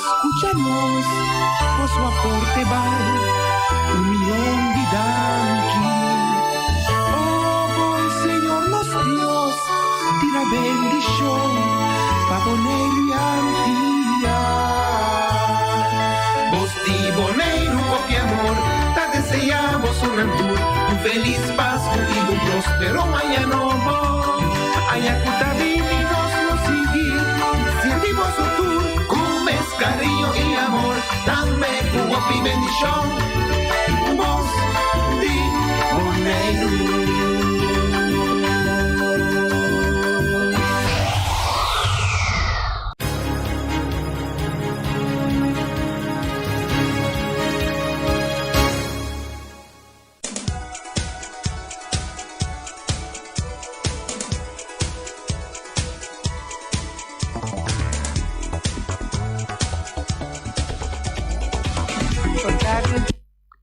escúchanos, por su aporte vale 1,000,000 de danqui. Oh, el Señor nos Dios, tira bendición, pa' Bonaire y Antilla. Vos di Bonaire, con amor, te deseamos un tour, un feliz Pascua y un próspero año nuevo. Ayacuta divinos nos seguir, sentimos su tour, con cariño y amor, dame tu y bendición. Vos di Bonaire.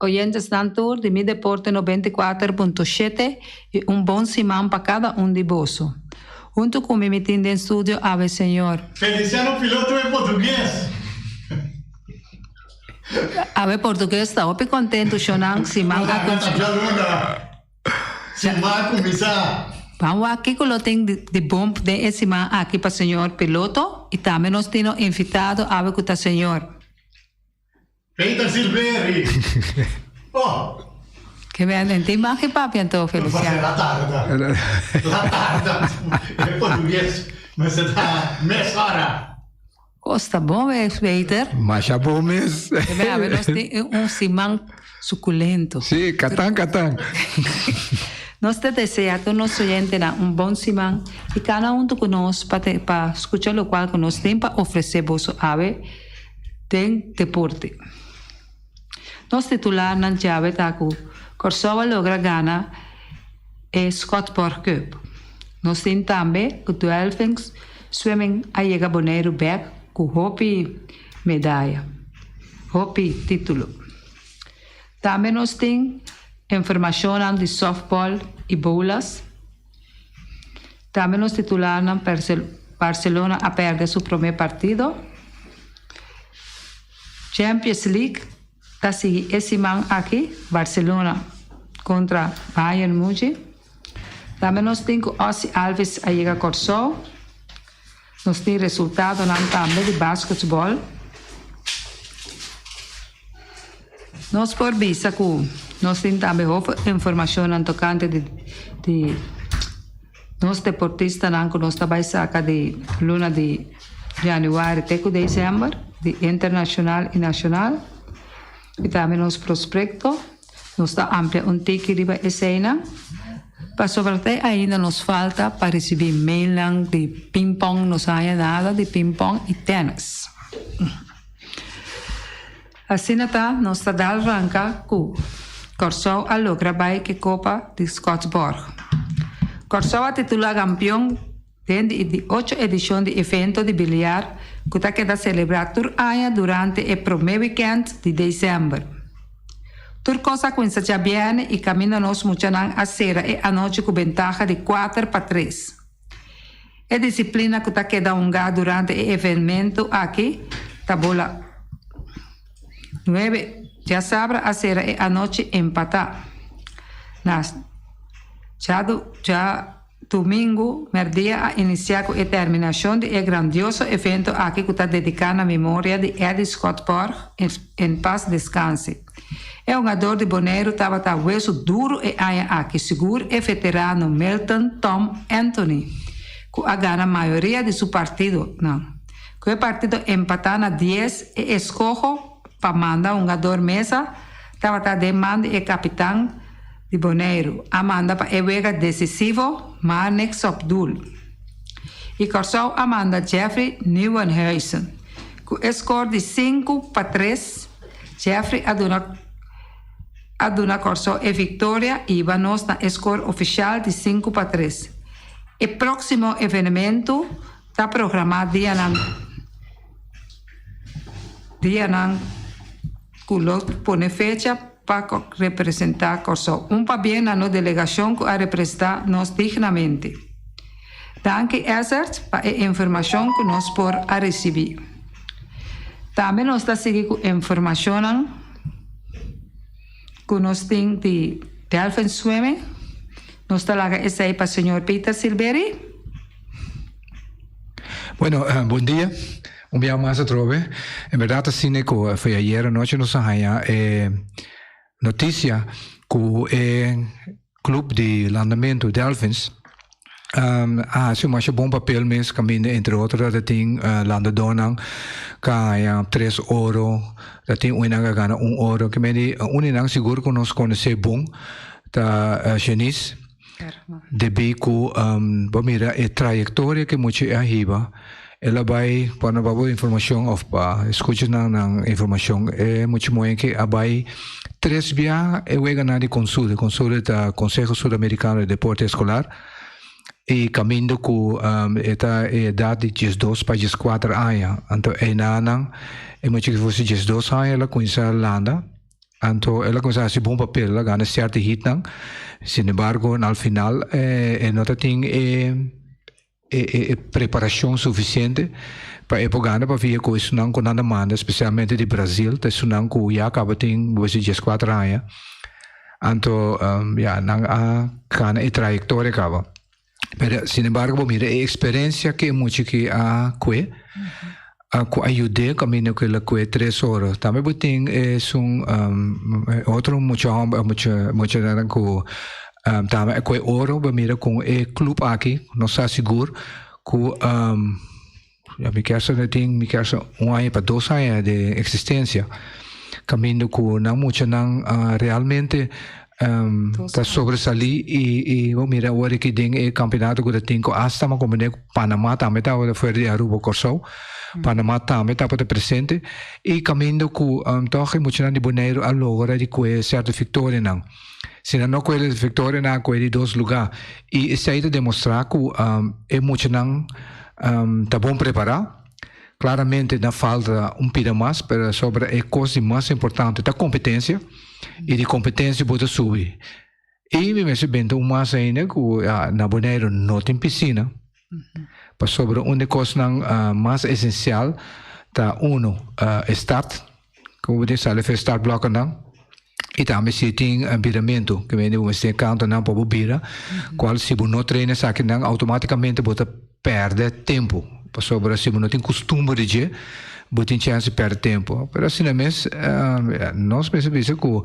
Oyentes dan tour de mi deporte 94.7 y un buen simán para cada un de vosotros. Junto con mi meeting de estudio, Ave Señor. Feliciano piloto en portugués. Ave português está ope contento, Xonang, simán a Simán começar. Vamos aqui com o tem de bom de esse man aqui para Senhor piloto e também nós temos invitado Ave com o Senhor. Peter Silveri. Oh. Que bem, tem mais que papo então, Feliciano. La tarda. Em português, mas está meia hora. Costa bom, Peter. Mas já bom mesmo. Que bem, nós temos simão suculento. Sim, catang. Nós te desejamos a nosso oyente bom simão e cada um de nós para escutar o qual nós temos para oferecer vosso Ave tem deporte. Nos titular na chave taku Korsova logra gana e Scottsburg Cup. Nos tem também o Dolphins swimming a chega Bonaire back com hopi medalha, hopi título. Também nos tem informação de softball e bolas. Também nos titular na Barcelona a perder seu primeiro partido. Champions League. Está seguindo esse man aqui, Barcelona contra Bayern Munich. Também nós temos Ossi Alves a chegar a Corsol. Nós temos resultado também de basquetebol. Nós por vista que nós temos também informação tocante de nós deportistas que nós também saca de luna de janeiro até dezembro, de internacional e nacional. E também nos prospecto, nos dá amplia tique riba escena. Para sobretudo ainda nos falta para receber mail de ping-pong, não sai nada de ping-pong e tênis. Assim nós está dando arranca com Corsol a logra bike Copa de Scottsburg. Corsol a titular campeão de 8 edições de evento de bilhar que está queda celebrar tur año durante o primeiro weekend de dezembro. Tur cosa comienza já bem e camina nos mucho a cera e a noite com ventaja de 4-3. A disciplina que está queda durante o evento aqui, tabola 9, já sabe a cera e a noite empatar. Já domingo, merdia a iniciar com a terminação do grandioso evento aqui que está dedicado à memória de Eddie Scottsburg em paz descanse. O jogador de Bonaire estava hueso duro e aia aqui, seguro e veterano Milton Tom Anthony, que a gana a maioria de seu partido. Não. Que o partido empatar na 10 e escojo para mandar um jogador mesa, estava demanda e capitão de Bonaire, Amanda para evega decisivo, Marnix Abdul. E Corsol Amanda Jeffrey Nieuwenhuizen. Com score de 5-3, Jeffrey aduna Corsol e vitória e vamos na score oficial de 5-3. O próximo evento está programado dia que pone fecha para representar Corsol. Bien a nossa delegação que a representar nos dignamente. Danke, Ezert, para a informação que nós por a receber. Também nós está seguindo com informação que nós temos de Delfin Swimming. Nós está lá essa aí para o senhor Peter Silveri. Bueno, buen día. Un día más otra vez. En verdad, así que fue ayer anoche nos había noticia que el club de landamento Delphins hace un buen papel mes camino entre otros de ting landa donang kaya 3 oro de ting uinang gana 1 oro que me di uninang seguro que nos conoce bon ta Janice de bico mira a trayectoria que mucho arriba ela vai para uma informação of pa escuta na informação é muito bom que abai 3 via eu ganhar de consulta da Conselho Sul-Americano de Deporte Escolar e caminho com esta idade de 12 para 14 anos então é nanang é muito que fosse 12 anos ela conhece Landa então ela começa a ser bom papel ela ganha certo hit nang sin embargo no final nota tem preparação suficiente para época para vir com isso não com nada manda especialmente de Brasil te sunang com já acaba tem você já 4 anos então já não a cana e trajetória acaba mas sin embargo mira a experiência que muito que a que a ajude caminho que ela que 3 horas também tem outro muito nada com também é que ouro mira com o clube aqui nós está seguro que me quer ano para 2 anos de existência caminho que não muito não realmente está sobresalir e mira o que tem o campeonato que tem com hasta uma comunidade Panamá também está fora de Aruba Corsão Panamá também está presente e caminho que toch muito não de boneiro a logra de que certa vitória não se não com ele vitória na com ele 2 lugares e isso aí demonstrar que é muito não tá bom preparar claramente não falta pouco mais para sobre a coisa mais importante da competência e de competência pode subir e me percebendo mais ainda que na Bonaire não tem piscina para sobre uma coisa mais essencial tá start como diz ali foi start block não e também se tem ambientamento que vem de ser canto não para bobira qual se não treina sabe não automaticamente bota perde tempo para sobre se não tem costume de je bota chance perde tempo mas assim mesmo nós percebemos que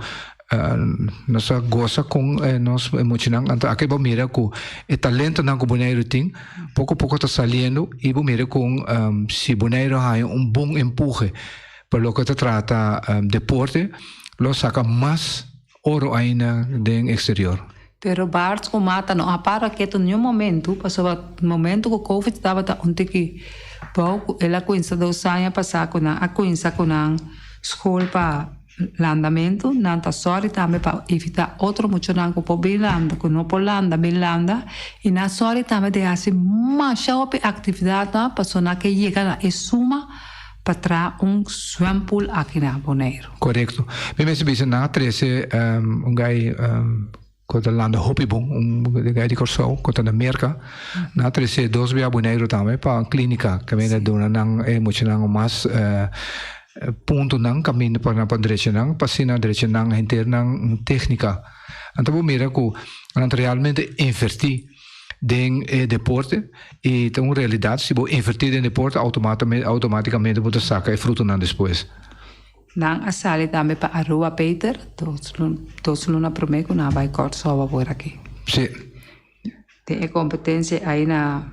nós gosta com nós emocionam então aqui vamos mirar que o talento não que o boneiro tem pouco a pouco está saindo e vamos mirar com se o boneiro tem bom empurre para o que se trata deporte lo saca mais ouro ainda do exterior. Pero Bart como mata não para que em nenhum momento passou o momento que o Covid estava onde que pouco ela conhece 2 anos passar com a conhece com a escola para landamento não tá sorry também para evitar outro muito não que por Bilanda que não por Bilanda e na sorry também de assim mais atividade passou na que chega na suma para swimpool aqui na Bonaire. Correto. Me percebi na 13 gai quando landa hobbybom gai de Corsão quando na Merca na 13 2 via Bonaire também para clínica que vem dona nang emocional mais ponto nang caminho para na direita nang passina direita nang interna técnica. Então mira que realmente investir em deporte e então realidade se você investir em deporte automaticamente você saca fruto não depois não a sala também para a rua Peter todos luna prometo não vai cortar por aqui sim tem competência aí na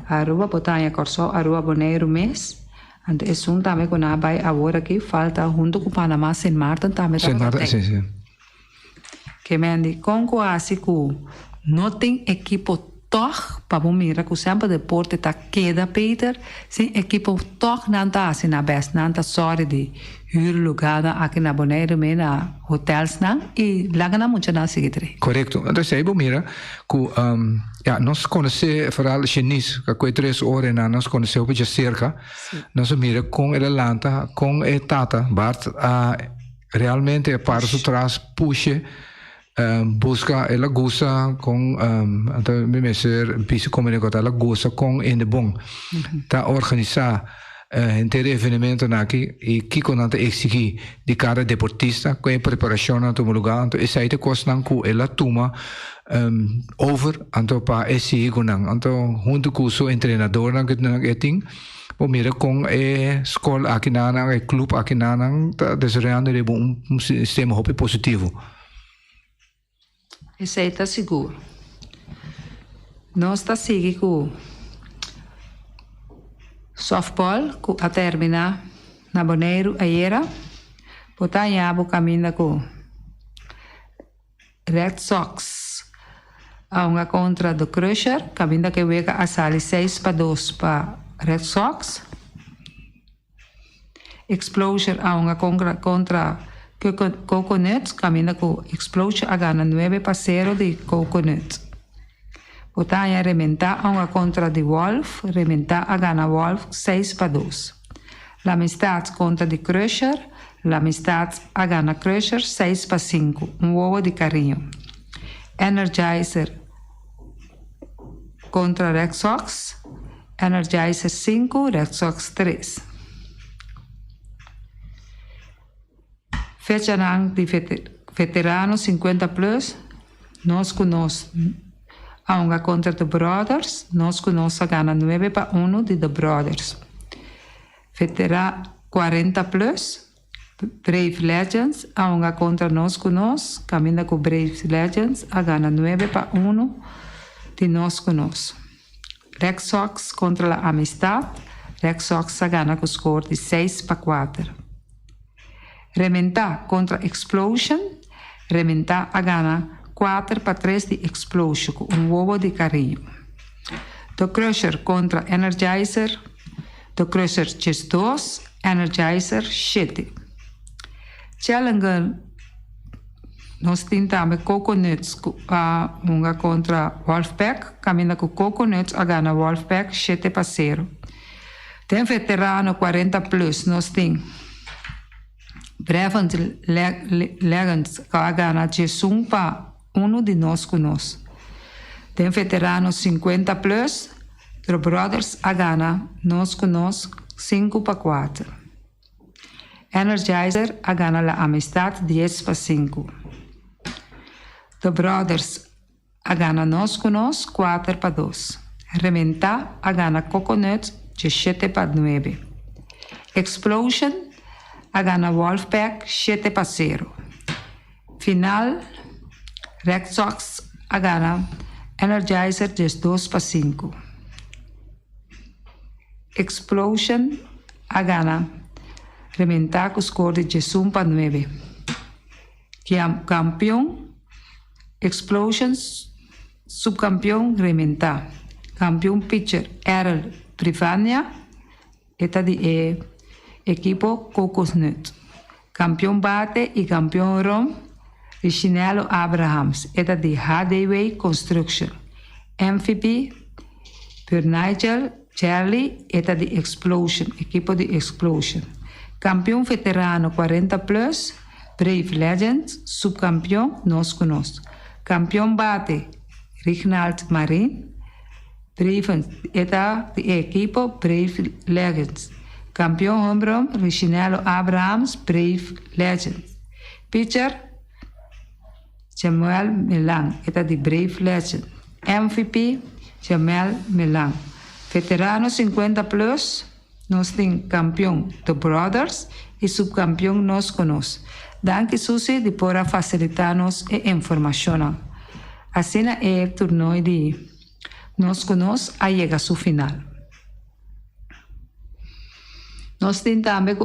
a rua botanha corso a rua Bonaire mês então é um também que não vai agora aqui falta junto com Panamá Saint Martin também sim que me andi com quase que não tem equipo toch para mirar que sempre deporte tá queda Peter sem equipo toch não tá assim na best não tá sorry de huur lugar aqui na Bonaire me na hotels não e lá não muito não seguir correto então se aí mira que nós conhece falar chinês que com 3 horas nós conhecemos já cerca nós mira com ele lanta com a tata Bart realmente para o trás puxa busca ela gosta com então me ser piso comunicado ela gosta com in de bom tá organizar inteiro evento aqui e que quando anta exigir de cada deportista com a preparação no teu lugar então esse aí te costa não com ela toma over então para esse não então junto com o seu treinador não que não é ting o mira com a escola aqui na a clube aqui na tá desenvolvendo um sistema hope positivo. Esse aí está seguro. Nós está seguindo com softball, com a terminar na Boneiro, ayer, botar em abo caminho com Red Sox, a uma contra do Crusher, caminho que vega a sali 6-2 para Red Sox. Explosion a uma contra Coconuts, caminho com Explosion a gana 9-0 de Coconut. Botanha rementar a uma contra de Wolf, rementar a gana Wolf 6-2. La Amistad contra de Crusher, La Amistad a gana Crusher 6-5, ovo de carinho. Energizer contra Red Sox, Energizer 5, Red Sox 3. Fecha de veterano 50 plus, nós conosco a uma contra The Brothers, nós conosco a gana 9-1 de The Brothers. Veterano 40 plus, Brave Legends, a uma contra nós conosco, caminha com Brave Legends, a gana 9-1 de nós conosco. Red Sox contra a Amistad, Red Sox a gana com score de 6-4. Rementar contra Explosion, rementar a gana 4-3 de Explosion, com ovo de carinho. The Crusher contra Energizer, The Crusher 2, Energizer 7. Challenger, nós tentamos Coconuts a uma contra Wolfpack, caminha com Coconuts a gana Wolfpack 7-0. Tem veterano 40 plus, nós temos Brevant Legends a gana 1 de nós conosco. Tem veterano 50 plus, The Brothers a gana nós conosco 5-4. Energizer a gana La Amistad 10-5. The Brothers a gana nós conosco 4-2. Rementar a gana Coconut 7-9. Explosion a gana Wolfpack 7-0. Final, Red Sox a gana Energizer 2-5. Explosion a gana rementar com score de 1-9. Campeão Explosions subcampeão rementar. Campeão pitcher Errol Privania, eta de equipo Coconut. Campeão bate e campeão rom Reginaldo Abrahams, eta de Hadaway Construction. MVP per Nigel Charlie, eta de Explosion, equipo de Explosion. Campeão veterano 40 plus, Brave Legends, subcampeão nós conosco. Campeão bate Reginald Marin, Brave, eta de equipo Brave Legends. Campeão home run, Reginaldo Abrahams, Brave Legends. Pitcher, Samuel Melang, eta de Brave Legends. MVP, Samuel Melang. Veterano 50 plus, nós temos campeão The Brothers e subcampeão nós conosco. Danke Susi de por facilitar-nos a informação. Assim é o torneio de nós conosco a chegar ao seu final. Nós tentamos,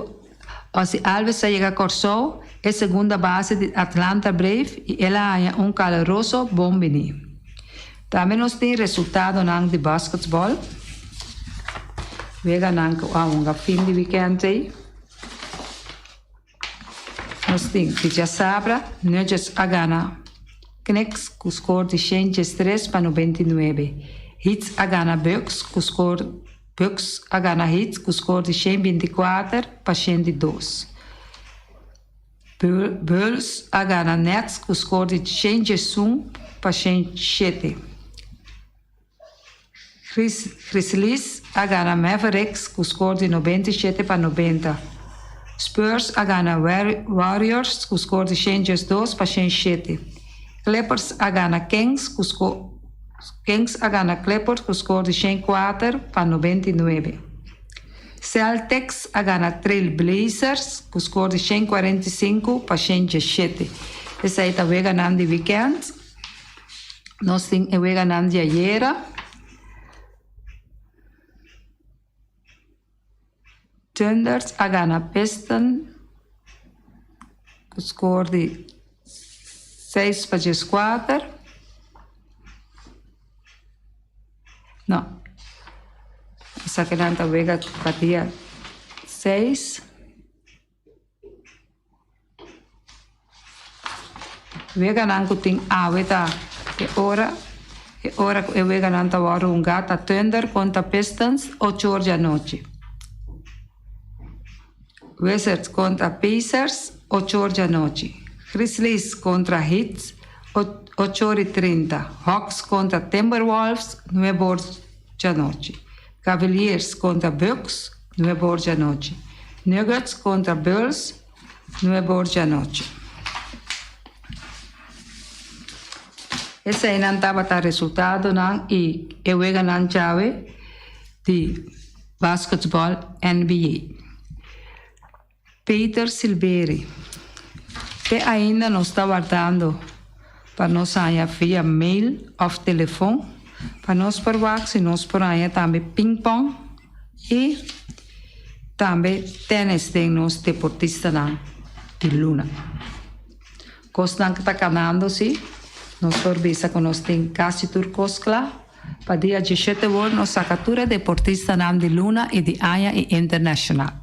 Ozzy Alves chega a Corso, é segunda base de Atlanta Brave e ela é um caloroso bom menino. Também nós temos resultado de basquetebol. Vega a fim de weekend aí. Nós temos Vija Sabra, Nuggets a gana. Knicks com score de 103-99. Hits a gana Bucks com score Bucks a gana Hits com score de 124-102. Bulls a gana Nets com score de 101-107. Grizzlies a gana Mavericks com score de 97-90. Spurs a gana Warriors com score de 102-107. Clippers a gana Kings a gana Clippers com score de 104-99. Celtics a gana Trail Blazers com score de 145-117. Essa aí também ganhando de weekend. Nós temos ganhando de ayer. Thunders a gana Pistons com score de 6-4. Não. Essa que não também batia 6. Vega não tem aveta ora eu vega não tá um gata Thunder contra Pistons 8 horas da noite. Wizards contra Pacers 8 horas da noite. Grizzlies contra Heat 8h30. Hawks contra Timberwolves 9 horas da noite. Cavaliers contra Bucks 9 horas da noite. Nuggets contra Bulls 9 horas da noite. Esse aí não estava o resultado não e eu não chave de basquetebol NBA. Peter Silveri, que ainda não está guardando para nós aí via mail ou telefone, para nós provar se nós por aí também ping-pong e também tênis de nós deportistas de Luna. Costan que está ganhando-se, nós por visa que nós temos Casi Turcoscla, para dia 17 horas nós sacatura deportista de Luna e de Aya e Internacional.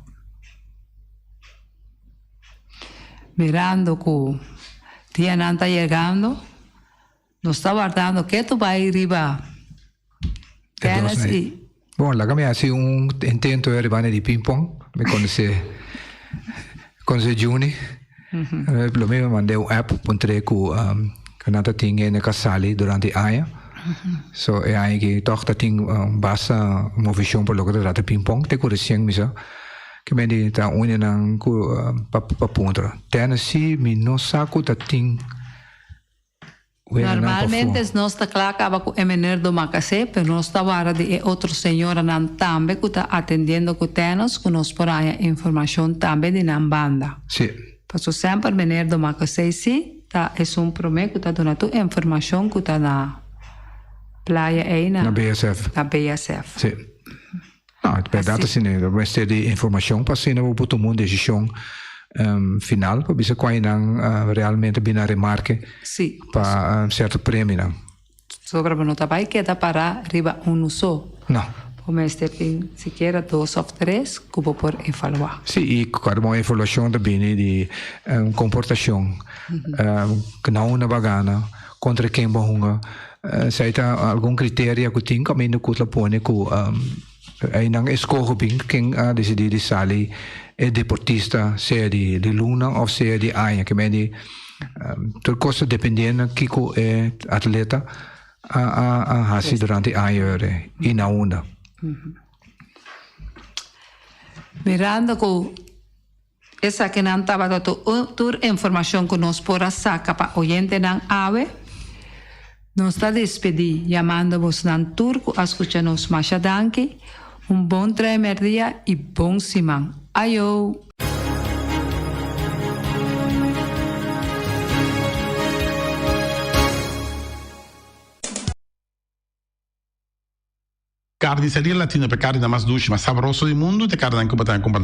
Mirando que o dia não está chegando, nos está guardando que tu vai arriba. Tênis e... Bom, lá kami assim intento de arribar de ping-pong, me conhece Juni. Pelo menos mandei app puntre que nada tinha na casali durante a ano. So é aí que toca tem basta uma visão para logo de ping-pong, te conhecem misa. Que me diz tá unha nang ku papuntra. Tennessee mi no saco tá ting. Normalmente nós está claro com o menino do Macacé, mas nós está agora de outro senhor também que está atendendo com tênis, que nós por aí informação também de na banda. Sim. Passo sempre o menino do Macacé sim, tá é prometo que está dando informação que está na praia aí na BSF. Na BSF. Sim. Não, é verdade assim, mas ter de informação para se não botar uma decisão final para ver se qual não realmente bem a remarque para certo prêmio não. Sobre não tá vai que dá para riba só. Não. Mas tem sequer 2 ou 3 que vou por evaluar. Sim, e cada uma informação também de comportação que não é bagana contra quem bahunga se há algum critério que tem como ainda que põe que aí não escolhe bem quem a decidir de sair é deportista, se é de Luna ou se é de Aya, que me diz tudo coisa dependendo que é atleta a hasi durante a ano e na onda. Mirando que essa que não estava dando toda a informação que nós podemos sacar para o oyente não ave, nós está despedir, chamando-vos na turco, a escutar-nos mais danke. Bom dia e bom semana. Ayo! Carne seria latina per carne da mais doce, mas saboroso do mundo, te carne anche